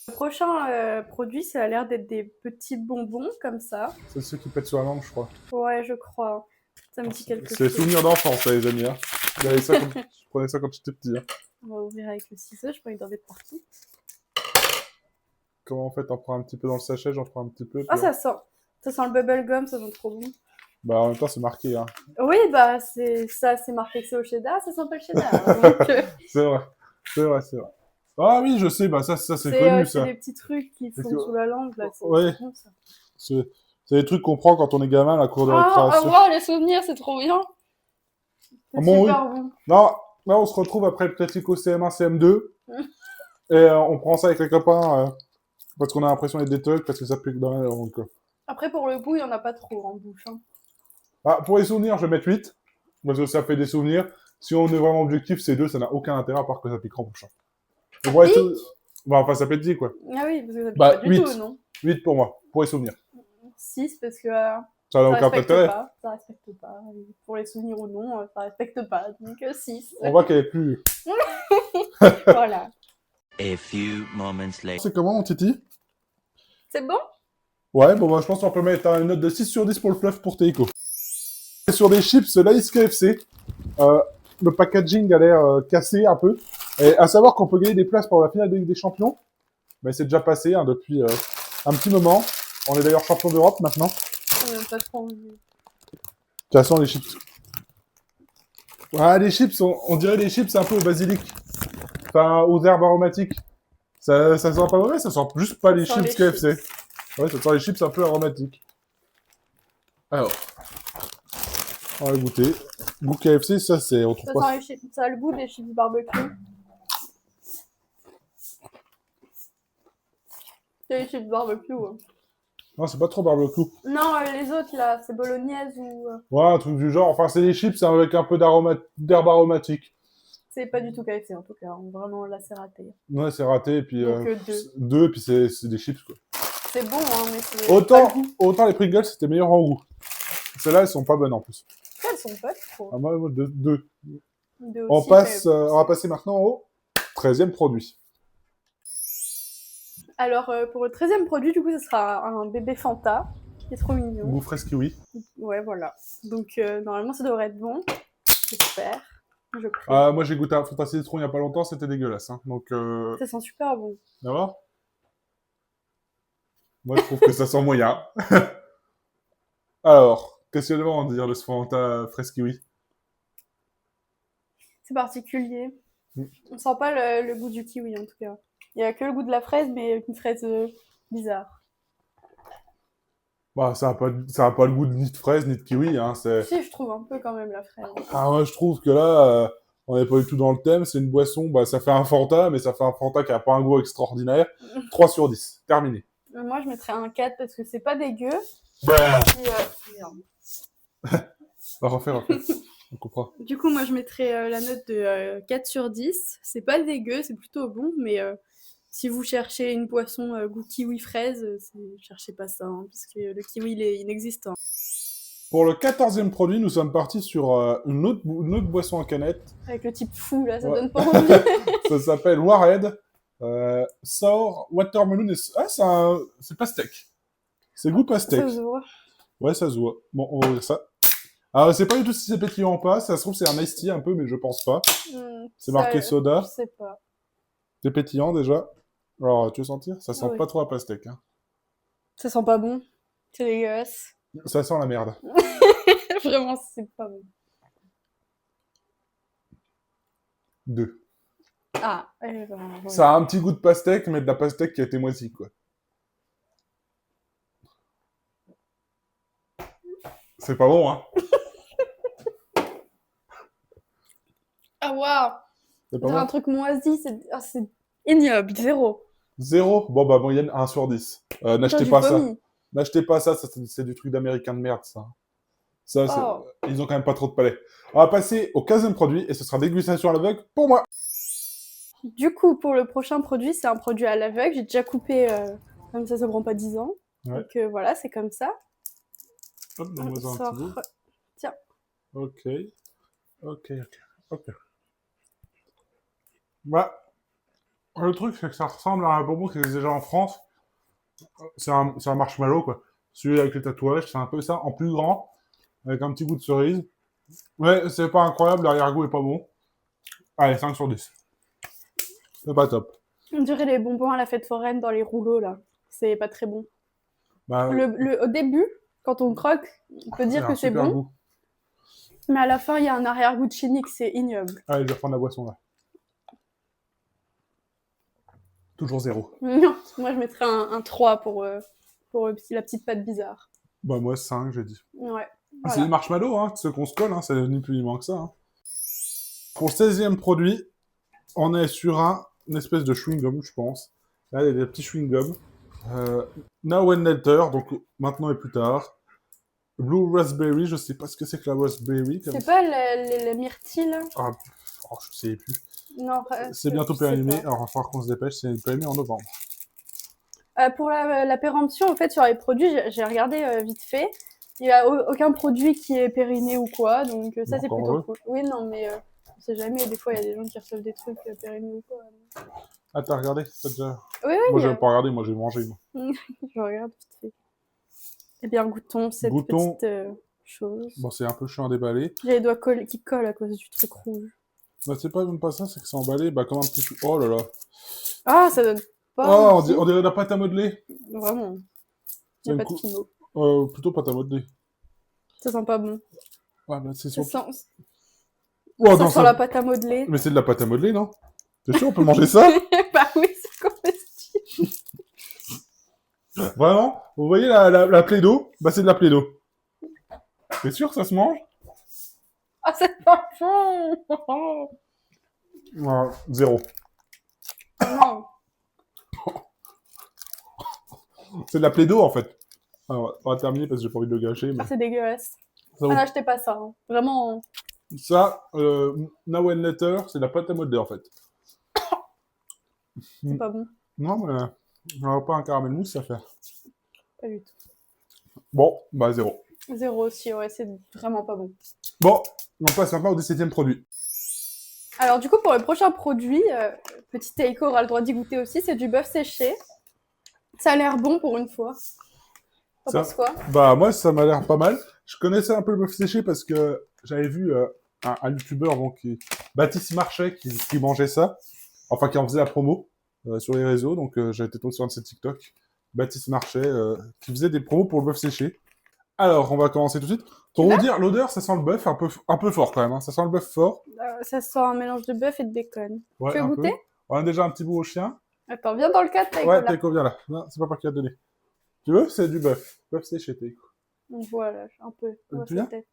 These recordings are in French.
Le prochain produit, ça a l'air d'être des petits bonbons comme ça. C'est ceux qui pètent sur la langue, je crois. Ouais, je crois. Ça me dit quelque C'est les chose. souvenirs d'enfance, ça, les amis. Hein. Je prenais ça quand j'étais petit. Hein. On va ouvrir avec le ciseau, je crois qu'il doit être parti. Comment en fait, t'en prends un petit peu dans le sachet, j'en prends un petit peu. Ah, Puis, ça sent le bubblegum, ça sent trop bon. bah, en même temps, c'est marqué. Hein. Oui, bah, c'est marqué que c'est au cheddar, ça sent pas le cheddar. Donc, C'est vrai. C'est vrai, c'est vrai. Ah oui, je sais, bah ça c'est c'est connu, c'est ça. des petits trucs qui Parce font que- sous la langue, là. Ouais, C'est bon, ça. c'est des trucs qu'on prend quand on est gamin à la cour de Ah, récréation. wow, les souvenirs, c'est trop bien. Ah C'est bon, oui. super bon. Non, là, on se retrouve après le classique au CM1, CM2. Et on prend ça avec les copains parce qu'on a l'impression d'être des thugs parce que ça pique dans la langue. Quoi. Après, pour le goût, il y en a pas trop en bouche. Hein. Ah, pour les souvenirs, je vais mettre 8. Parce que ça fait des souvenirs. Si on est vraiment objectif, c'est 2, ça n'a aucun intérêt à part que ça pique en bouche. Ça Ouais, pique bah, enfin, ça pétille, quoi. Ah oui, parce que ça pique Bah, pas du 8. tout, non 8 pour moi, pour les souvenirs. 6 parce que Ça n'a ça aucun respecte intérêt. pas. Ça respecte pas. Pour les souvenirs ou non, ça respecte pas. Donc 6. On voit qu'elle est plus. Voilà. A few moments later. C'est comment, mon titi? C'est bon Ouais, bon, bah, je pense qu'on peut mettre une note de 6 sur 10 pour le fluff pour Teiko. Sur des chips Lays KFC, le packaging a l'air cassé un peu. Et à savoir qu'on peut gagner des places pour la finale de Ligue des Champions. Mais c'est déjà passé hein, depuis un petit moment. On est d'ailleurs champion d'Europe maintenant. De On n'a pas trop envie. toute façon, les chips. Ah, les chips, on dirait les chips un peu au basilic. Enfin, aux herbes aromatiques. Ça sent pas mauvais, ça sent juste pas les Ça sent chips les KFC. chips. Ouais, ça sent les chips un peu aromatiques. Alors, on va goûter. Goût KFC, ça c'est... On trouve Ça pas... sent les chips. Ça a le goût des chips barbecue. C'est les chips barbecue. Hein. Non, c'est pas trop barbecue. Non, les autres là, c'est bolognaise ou. Ouais, un truc du genre. Enfin, c'est des chips avec un peu d'herbe aromatique. C'est pas du tout KFC en tout cas. Vraiment là, c'est raté. Ouais, c'est raté. Et puis, Donc, deux. deux, et puis c'est des chips, quoi. C'est bon, hein, mais c'est. Autant, pas le goût. autant les Pringles, c'était meilleur en goût. Celles-là, elles sont pas bonnes en plus. Elles sont pas trop. Ah, moi, deux. Deux On aussi, passe, mais- on va passer maintenant au 13e produit. Alors, pour le 13e produit, du coup, ce sera un bébé Fanta, qui est trop mignon. Goût fraise kiwi. Ouais, voilà. Donc, normalement, ça devrait être bon. J'espère. Je prie. Moi, j'ai goûté un Fanta Citron il y a pas longtemps, c'était dégueulasse. Hein. Donc, Ça sent super bon. d'accord. Moi, je trouve que ça sent moyen. Alors, qu'est-ce que tu en dire de ce Fanta fraise kiwi? C'est particulier. Mm. On sent pas le goût du kiwi, en tout cas. Il y a que le goût de la fraise, mais une fraise bizarre. Bah, ça a pas le goût ni de fraise ni de kiwi. Hein. Si, je trouve un peu quand même la fraise. Ah ouais, je trouve que là, on n'est pas du tout dans le thème. C'est une boisson, bah, ça fait un Fanta, mais ça fait un Fanta qui a pas un goût extraordinaire. 3 sur 10. Terminé. Moi, je mettrais un 4 parce que c'est pas dégueu. Bah, Puis, merde. refaire. On comprend. Du coup, moi, je mettrais la note de 4 sur 10. C'est pas dégueu, c'est plutôt bon, mais si vous cherchez une boisson goût kiwi-fraise, cherchez pas ça, hein, parce que le kiwi, il est inexistant. Pour le 14e produit, nous sommes partis sur une autre boisson en canette. Avec le type fou, là, ça Ouais. donne pas envie. Ça s'appelle Warhead. Sour Watermelon. Ah, c'est pastèque. C'est goût pastèque. Ça se voit. Ouais, ça se voit. Bon, on va ouvrir ça. Alors, je sais pas du tout si c'est pétillant ou pas. Ça se trouve, c'est un iced tea un peu, mais je pense pas. C'est marqué soda. Je sais pas. C'est pétillant déjà. Alors, tu veux sentir? Ça sent Oui. pas trop la pastèque. Hein. Ça sent pas bon. C'est dégueulasse. Ça sent la merde. Vraiment, c'est pas bon. 2. Ah, eh ben, ouais. Ça a un petit goût de pastèque, mais de la pastèque qui a été moisie, quoi. C'est pas bon, hein? Ah, waouh! C'est pas Dans un bon? truc moisi, c'est ignoble, 0. 0? Bon, bah, moyenne 1 sur 10. N'achetez Du pas ça. vomi. N'achetez pas ça, c'est du truc d'américain de merde, ça. Ça, Oh. ils ont quand même pas trop de palais. On va passer au 15e produit, et ce sera dégustation à l'aveugle pour moi. Du coup, pour le prochain produit, c'est un produit à l'aveugle. J'ai déjà coupé, comme ça prend pas 10 ans. Ouais. Donc voilà, c'est comme ça. Hop, On donne-moi un petit bout. sort... Tiens. Ok. Ok. Voilà. Le truc, c'est que ça ressemble à un bonbon qui existe déjà en France. C'est un marshmallow, quoi. Celui avec les tatouages, c'est un peu ça, en plus grand, avec un petit goût de cerise. Ouais, c'est pas incroyable, l'arrière-goût est pas bon. Allez, 5 sur 10. C'est pas top. On dirait les bonbons à la fête foraine dans les rouleaux, là. C'est pas très bon. Bah, Au début, quand on croque, on peut il y dire a que un c'est super bon, goût. mais à la fin, il y a un arrière-goût de chimique, c'est ignoble. Allez, je vais reprendre la boisson, là. Toujours 0. Non, moi je mettrais un 3 pour la petite pâte bizarre. Bah, moi, 5, j'ai dit. Ouais, C'est des voilà. marshmallows, hein, ceux qu'on se colle, hein, c'est ni plus ni moins que ça. Hein. Pour le 16e produit, on est sur une espèce de chewing-gum, je pense. Là, il y a des petits chewing-gums. Now and Later, donc maintenant et plus tard. Blue Raspberry, je sais pas ce que c'est que la raspberry. C'est pas les myrtilles, là? Ah, oh, je sais plus. Non, C'est bientôt je sais périmé, pas. alors il va falloir qu'on se dépêche, c'est périmé en novembre. Pour la péremption, en fait, sur les produits, j'ai regardé vite fait. Il n'y a aucun produit qui est périmé ou quoi, donc ça c'est Encore plutôt heureux. cool. Oui, non, mais on sait jamais, des fois il y a des gens qui reçoivent des trucs périmés ou quoi. Ah, t'as regardé? T'as déjà... Oui, Moi, oui, j'ai pas regardé, moi, j'ai mangé. Moi. je regarde vite fait. Eh bien, goûtons cette Goûtons. petite chose. Bon, c'est un peu chiant à déballer. J'ai les doigts qui collent à cause du truc rouge. Bah, c'est pas même pas ça, c'est que c'est emballé, bah, comme un petit... Oh là là. Ah, ça donne pas Oh, envie. on dirait de la pâte à modeler. Vraiment. C'est Il n'y a une pas de cou- fimo. Plutôt pâte à modeler. Ça sent pas bon. Ouais, bah, c'est Ça sûr. sent, Oh, ça non, sent la pâte à modeler. Mais c'est de la pâte à modeler, non? T'es sûr, on peut manger ça? Bah oui, c'est comestible. Vraiment? Vous voyez la Play-Doh? Bah, c'est de la Play-Doh. T'es sûr que ça se mange? Ah, c'est pas bon. Ouais, 0. Non. C'est de la Play-Doh, en fait. Alors, on va terminer parce que j'ai pas envie de le gâcher. Mais... Ah, c'est dégueulasse. Ça, Ah, n'achetez pas ça. Hein. Vraiment. ça Now and Later, c'est de la pâte à modeler, en fait. C'est pas bon. Non, mais on va pas un caramel mousse, ça fait. Pas du tout. Bon, bah 0. 0 aussi, ouais, c'est vraiment pas bon. Bon, on passe maintenant au 17e produit. Alors, du coup, pour le prochain produit, petit Teiko aura le droit d'y goûter aussi, c'est du bœuf séché. Ça a l'air bon pour une fois. T'en Ça- penses quoi? Bah, moi, ça m'a l'air pas mal. Je connaissais un peu le bœuf séché parce que j'avais vu un youtubeur, donc, Baptiste Marchais, qui mangeait ça. Enfin, qui en faisait la promo sur les réseaux. Donc, j'ai été tombé sur un de ses TikTok. Baptiste Marchais, qui faisait des promos pour le bœuf séché. Alors, on va commencer tout de suite. Pour vous dire, l'odeur, ça sent le bœuf un peu fort quand même. Hein. Ça sent le bœuf fort. Ça sent un mélange de bœuf et de bacon. Ouais, Tu veux un goûter? peu. On a déjà un petit bout au chien. Attends, viens dans le cadre, Teiko, Ouais, là. Teiko, viens là. Non, c'est pas par qui a donné. Tu veux? C'est du bœuf. Bœuf séché, Teiko. Voilà, un peu. Ouais, Tu viens? peut-être.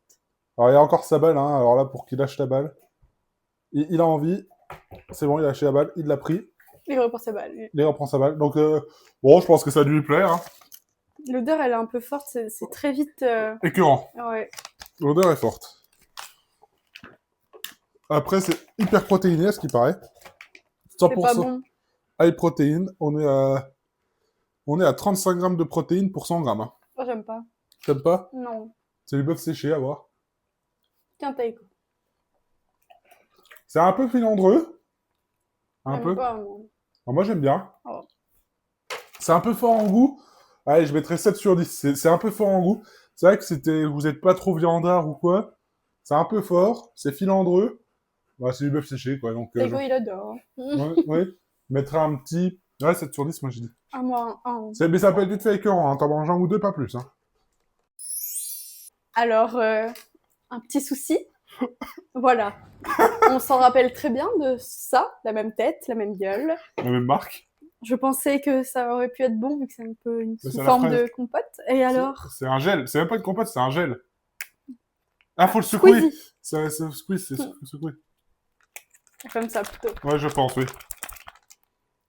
Alors, il y a encore sa balle. Hein. Alors là, pour qu'il lâche la balle. Il a envie. C'est bon, il a lâché la balle. Il l'a pris. Il reprend sa balle. Il reprend sa balle. Donc, bon, je pense que ça a dû lui plaire. Hein. L'odeur, elle est un peu forte, c'est très vite. Écœurant. Ouais. L'odeur est forte. Après, c'est hyper protéiné, à ce qui paraît. C'est pas 100% bon. high protéine. On est à 35 grammes de protéines pour 100 grammes. Hein. Moi, j'aime pas. T'aimes pas? Non. C'est du bœuf séché, à voir. Tiens, Teiko. C'est un peu filandreux. Un J'aime peu. pas, moi. Alors, moi, j'aime bien. Oh. C'est un peu fort en goût. Allez, je mettrais 7 sur 10. C'est un peu fort en goût. C'est vrai que vous êtes pas trop viandard ou quoi. C'est un peu fort. C'est filandreux. Bah, c'est du bœuf séché, quoi. Donc, Teiko, il adore. ouais. Je mettrais un petit... Ouais, 7 sur 10, moi, j'ai dit. Ah, moi, un. Mais ça peut être vite fait écœurant. Hein. T'en manges un ou deux, pas plus. Hein. Alors, un petit souci. Voilà. On s'en rappelle très bien de ça, la même tête, la même gueule. La même marque. Je pensais que ça aurait pu être bon, vu que c'est un peu une Mais sous c'est la forme fraise. de compote. Et alors? C'est un gel. C'est même pas une compote, c'est un gel. Ah, faut le secouer. Squeezie. C'est squeeze, c'est secouer. Comme ça, plutôt. Ouais, je pense, oui.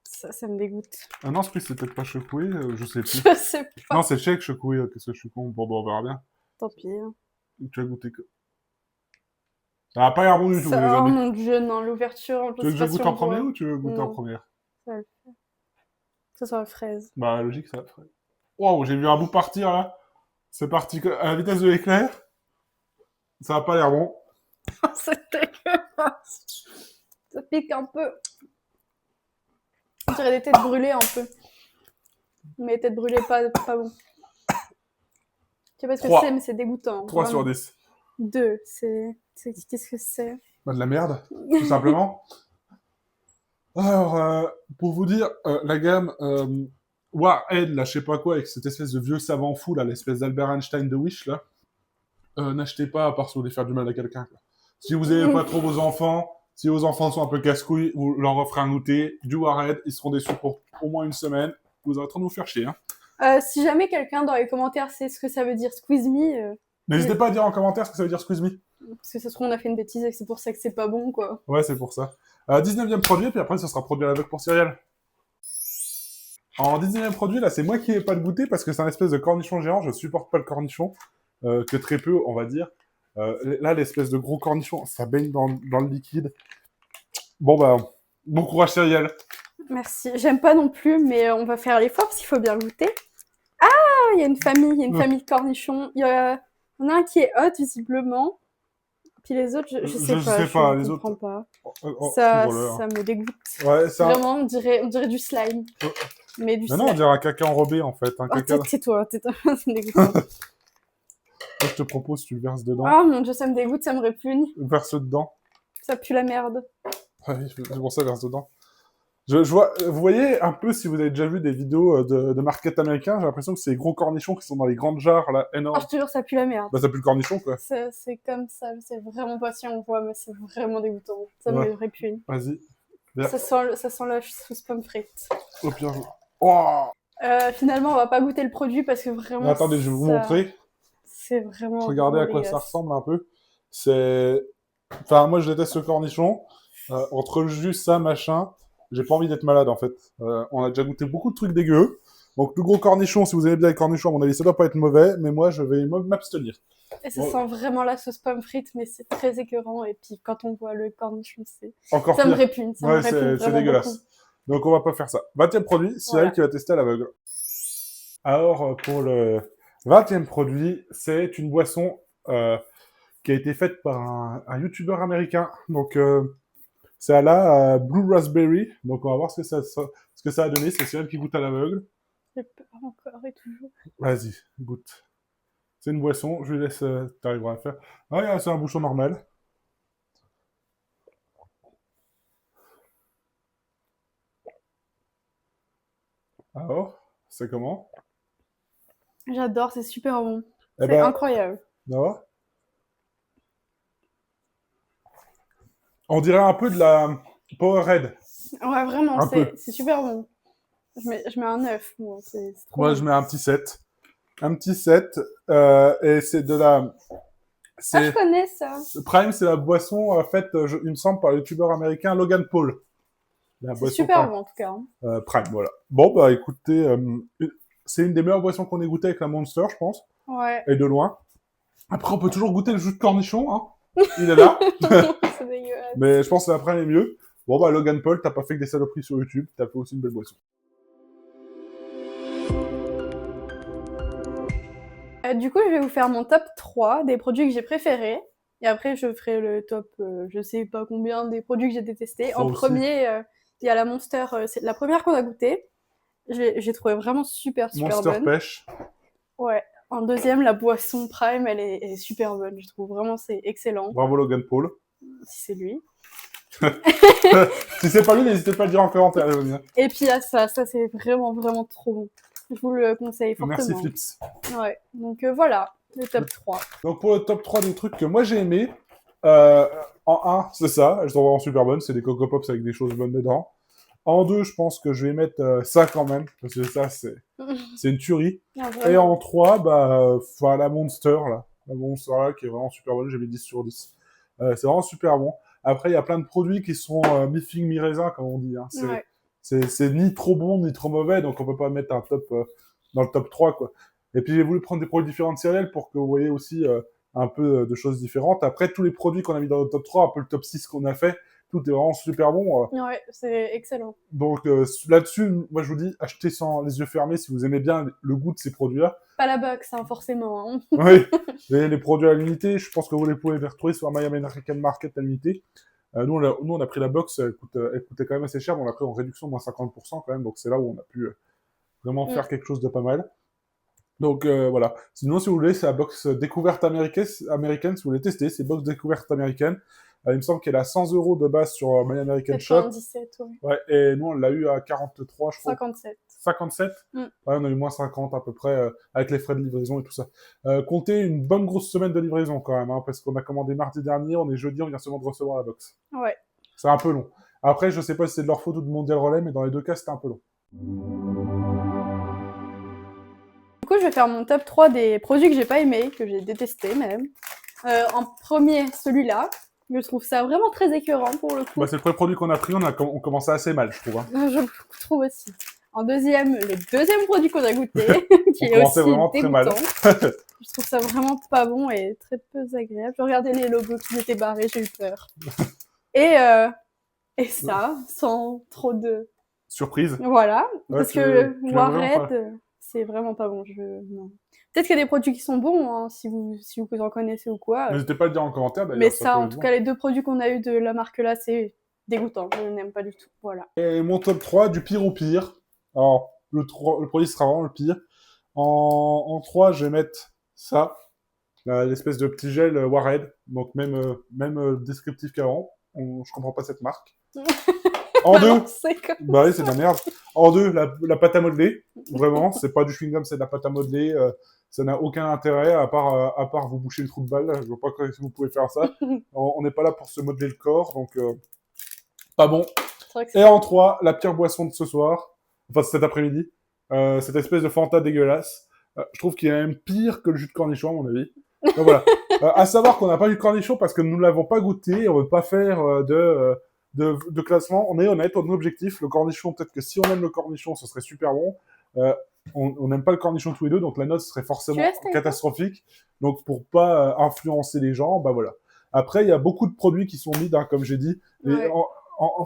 Ça me dégoûte. Ah non, squeeze, c'est peut-être pas secoué, je sais plus. Je sais pas. Non, c'est shake, secoué. Qu'est-ce que je suis con? Bon, on verra bien. Tant pis. Hein. Tu vas goûter que... Ça va pas l'air bon du tout, les Oh amis. mon dieu, non, l'ouverture. Tu veux que je goûte en premier ou tu veux goûter en Non. première? Ça va le faire. Ça sent la fraise. Bah, logique, ça va faire. Waouh, j'ai vu un bout partir, là. C'est parti à la vitesse de l'éclair. Ça va pas l'air bon. C'est dégueulasse. Ça pique un peu. On dirait des têtes brûlées un peu. Mais têtes brûlées, pas bon. Je sais pas ce que 3. c'est, mais c'est dégoûtant. 3 sur 10. 2, qu'est-ce que c'est? Bah, de la merde, tout simplement. Alors, pour vous dire, la gamme Warhead, là, je sais pas quoi, avec cette espèce de vieux savant fou, là, l'espèce d'Albert Einstein de Wish, là, n'achetez pas à part si vous voulez faire du mal à quelqu'un. Quoi. Si vous aimez pas trop vos enfants, si vos enfants sont un peu casse-couilles, vous leur offrez un goûter, du Warhead, ils seront déçus pour au moins une semaine. Vous êtes en train de vous faire chier. Hein. Si jamais quelqu'un dans les commentaires sait ce que ça veut dire Squeeze Me, N'hésitez pas à dire en commentaire ce que ça veut dire Squeeze Me. parce que ça se trouve on a fait une bêtise et que c'est pour ça que c'est pas bon, quoi. Ouais, c'est pour ça. 19e produit, puis après, ça sera produit à l'aveugle pour céréales. En 19e produit, là, c'est moi qui n'ai pas le goûter parce que c'est un espèce de cornichon géant. Je supporte pas le cornichon, que très peu, on va dire. Là, l'espèce de gros cornichon, ça baigne dans le liquide. Bon, bah, bon courage céréales. Merci. J'aime pas non plus, mais on va faire l'effort parce qu'il faut bien goûter. Ah, il y a une famille de cornichons. Il y en a un qui est hot, visiblement. Puis les autres, je sais pas. Les Je autres. comprends pas. Ça me dégoûte. Ouais, ça. Vraiment, on dirait du slime. Mais du slime. Non, on dirait un caca enrobé, en fait. Un caca... tais-toi, c'est dégoûtant. Moi, je te propose, tu le verses dedans. Ah mon dieu, ça me dégoûte, ça me répugne. Verse dedans. Ça pue la merde. Ouais, c'est pour ça, verse dedans. Je vois, vous voyez un peu, si vous avez déjà vu des vidéos de market américain, j'ai l'impression que c'est les gros cornichons qui sont dans les grandes jarres, là, énormes. Ah, je te jure, ça pue la merde. Bah, ça pue le cornichon, quoi. C'est comme ça, je sais vraiment pas si on voit, mais c'est vraiment dégoûtant. Ça me répugne. Vas-y. Ça sent la sauce pomme frite. Oh, pire. Oh. Finalement, on va pas goûter le produit parce que vraiment. Mais attendez, je vais vous montrer. C'est vraiment. Regardez à quoi ça ressemble un peu. C'est. Enfin, moi, je déteste le cornichon. Entre le jus, ça, machin. J'ai pas envie d'être malade, en fait. On a déjà goûté beaucoup de trucs dégueux. Donc, le gros cornichon, si vous aimez bien les cornichons, à mon avis, ça doit pas être mauvais. Mais moi, je vais m'abstenir. Et ça sent vraiment la sauce pomme frite, mais c'est très écœurant. Et puis, quand on voit le cornichon, encore ça pire. me répugne. Ça me répugne c'est dégueulasse. Beaucoup. Donc, on va pas faire ça. 20e produit, c'est elle qui va tester à l'aveugle. Alors, pour le 20e produit, c'est une boisson qui a été faite par un youtubeur américain. Donc, c'est à la Blue Raspberry. Donc, on va voir ce que ça a donné. C'est Cyril qui goûte à l'aveugle. J'ai peur encore et toujours. Vas-y, goûte. C'est une boisson. Je lui laisse... t'arriveras à faire. Ah, c'est un bouchon normal. Alors, c'est comment? J'adore, c'est super bon. Eh c'est incroyable. Non. On dirait un peu de la Powerade. Ouais, vraiment, c'est super bon. Je mets un 9, moi. C'est trop Moi, bon. je mets un petit 7. Un petit 7. Et c'est de la... Ah, je connais ça. Prime, c'est la boisson faite, il me semble, par le youtubeur américain Logan Paul. C'est super bon, en tout cas. Prime, voilà. Bon, bah écoutez, c'est une des meilleures boissons qu'on ait goûté avec la Monster, je pense. Ouais. Et de loin. Après, on peut toujours goûter le jus de cornichon, hein. Il est là. C'est dégueulasse. Mais je pense que la Prime est mieux. Bon, bah Logan Paul, t'as pas fait que des saloperies sur YouTube, t'as fait aussi une belle boisson. Du coup, je vais vous faire mon top 3 des produits que j'ai préférés. Et après, je ferai le top, je sais pas combien, des produits que j'ai détestés. En premier, il y a la Monster, c'est la première qu'on a goûtée. J'ai trouvé vraiment super Monster bonne. pêche. Ouais. En deuxième, la boisson Prime, elle est super bonne. Je trouve vraiment c'est excellent. Bravo Logan Paul. Si c'est lui. Si c'est pas lui, n'hésitez pas à le dire en commentaire. Et puis il y a ça c'est vraiment vraiment trop bon. Je vous le conseille fortement. Merci Flips. Ouais, donc voilà, le top 3. Donc pour le top 3 des trucs que moi j'ai aimé, en 1, c'est ça, elles sont vraiment super bonnes, c'est des Coco Pops avec des choses bonnes dedans. En 2, je pense que je vais mettre ça quand même, parce que ça c'est une tuerie. Et en 3, bah, la Monster là, qui est vraiment super bonne, j'ai mis 10 sur 10. C'est vraiment super bon. Après, il y a plein de produits qui sont mi-figue, mi-raisin, comme on dit. Hein. C'est ni trop bon, ni trop mauvais, donc on peut pas mettre un top dans le top 3, quoi. Et puis, j'ai voulu prendre des produits différents de céréales pour que vous voyez aussi un peu de choses différentes. Après, tous les produits qu'on a mis dans le top 3, un peu le top 6 qu'on a fait, tout est vraiment super bon. Ouais, c'est excellent. Donc, là-dessus, moi, je vous dis, achetez sans les yeux fermés si vous aimez bien le goût de ces produits-là. Pas la box, hein, forcément. Hein. Oui, les produits à l'unité, je pense que vous les pouvez les retrouver sur My American Market à l'unité. Nous, on a pris la box, elle coûtait quand même assez cher, mais on l'a pris en réduction, moins 50% quand même, donc c'est là où on a pu vraiment faire quelque chose de pas mal. Donc voilà. Sinon, si vous voulez, c'est la box découverte américaine, si vous voulez tester, c'est box découverte américaine. Il me semble qu'elle a 100 € de base sur My American Shop. 97, ouais. Ouais, et nous, on l'a eu à 43, je crois. 57. 57 Mm. Ouais, on a eu moins 50 à peu près, avec les frais de livraison et tout ça. Comptez une bonne grosse semaine de livraison quand même, hein, parce qu'on a commandé mardi dernier, on est jeudi, on vient seulement de recevoir la box. Ouais. C'est un peu long. Après, je sais pas si c'est de leur faute ou de Mondial Relais, mais dans les deux cas, c'était un peu long. Du coup, je vais faire mon top 3 des produits que j'ai pas aimés, que j'ai détestés même. En premier, celui-là. Je trouve ça vraiment très écœurant pour le coup. Bah, c'est le premier produit qu'on a pris, on commençait assez mal, je trouve. Hein. Je trouve aussi. En deuxième, le deuxième produit qu'on a goûté, qui On est commençait aussi vraiment très mal. dégoûtant. Je trouve ça vraiment pas bon et très peu agréable. Je regardais les logos qui étaient barrés, j'ai eu peur. Et ça, sans trop de... Surprise. Voilà, Ouais, parce tu que l'aimes vraiment Warhead, c'est vraiment pas bon. Non. Peut-être qu'il y a des produits qui sont bons, hein, si vous en connaissez ou quoi. N'hésitez pas à le dire en commentaire d'ailleurs. Mais ça ça, peut en être tout bon. cas, les deux produits qu'on a eu de la marque là, c'est dégoûtant. Je n'aime pas du tout. Voilà. Et mon top 3, du pire au pire. Alors, le produit sera vraiment le pire. En 3, je vais mettre ça. L'espèce de petit gel Warhead. Donc, même descriptif qu'avant. Je comprends pas cette marque. En 2, C'est comme... bah oui, c'est de la merde. En 2, la pâte à modeler. Vraiment, c'est pas du chewing-gum, c'est de la pâte à modeler. Ça n'a aucun intérêt à part vous boucher le trou de balle. Je vois pas si vous pouvez faire ça. On n'est pas là pour se modeler le corps, donc pas bon. Et en 3, la pire boisson de ce soir, enfin cet après-midi, cette espèce de Fanta dégueulasse. Je trouve qu'il est même pire que le jus de cornichon, à mon avis. Donc voilà. À savoir qu'on n'a pas eu de cornichon parce que nous ne l'avons pas goûté. On ne veut pas faire de classement. On est honnête, on est objectif. Le cornichon, peut-être que si on aime le cornichon, ce serait super bon. On n'aime pas le cornichon tous les deux, donc la note serait forcément catastrophique. Donc pour pas influencer les gens, bah voilà. Après, il y a beaucoup de produits qui sont mis, hein, comme j'ai dit. Ouais.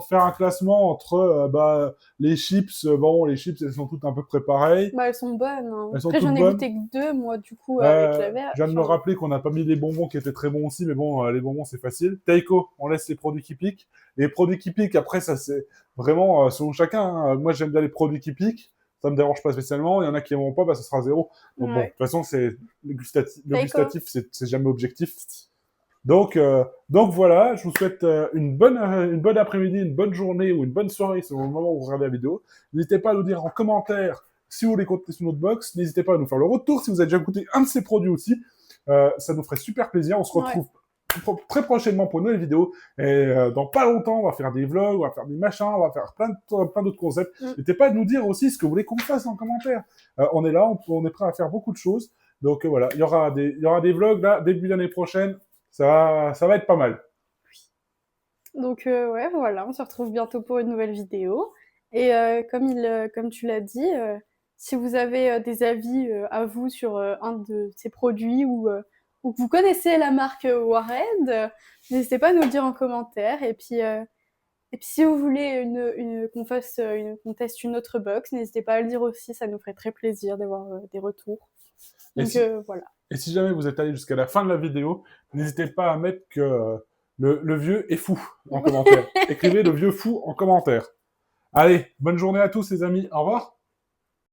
Faire un classement entre les chips, les chips, elles sont toutes à peu près pareilles. Bah, elles sont bonnes. Hein. Elles sont Après, j'en ai toutes goûté que 2, moi, du coup, avec la verre. Je viens de me rappeler qu'on n'a pas mis les bonbons qui étaient très bons aussi, mais bon, les bonbons, c'est facile. Taiko, on laisse les produits qui piquent. Les produits qui piquent, après, ça, c'est vraiment selon chacun. Hein. Moi, j'aime bien les produits qui piquent. Ça me dérange pas spécialement. Il y en a qui n'aimeront pas, bah, ça sera 0. Donc bon, de toute façon, le gustatif, c'est jamais objectif. Donc voilà, je vous souhaite une bonne après-midi, une bonne journée ou une bonne soirée selon le moment où vous regardez la vidéo. N'hésitez pas à nous dire en commentaire si vous voulez compter sur notre box. N'hésitez pas à nous faire le retour si vous avez déjà goûté un de ces produits aussi. Ça nous ferait super plaisir. On se retrouve très prochainement pour une nouvelle vidéo. Et dans pas longtemps, on va faire des vlogs, on va faire des machins, on va faire plein d'autres concepts. N'hésitez pas à nous dire aussi ce que vous voulez qu'on fasse en commentaire. On est là, on est prêt à faire beaucoup de choses. Donc voilà, il y aura des vlogs là, début d'année prochaine. Ça va être pas mal. Donc ouais, voilà, on se retrouve bientôt pour une nouvelle vidéo. Et comme tu l'as dit, si vous avez des avis à vous sur un de ces produits ou que vous connaissez la marque Warhead, n'hésitez pas à nous le dire en commentaire. Et puis si vous voulez qu'on teste une autre box, n'hésitez pas à le dire aussi, ça nous ferait très plaisir d'avoir des retours. Donc voilà. Et si jamais vous êtes allé jusqu'à la fin de la vidéo, n'hésitez pas à mettre que le vieux est fou en commentaire. Écrivez le vieux fou en commentaire. Allez, bonne journée à tous les amis. Au revoir.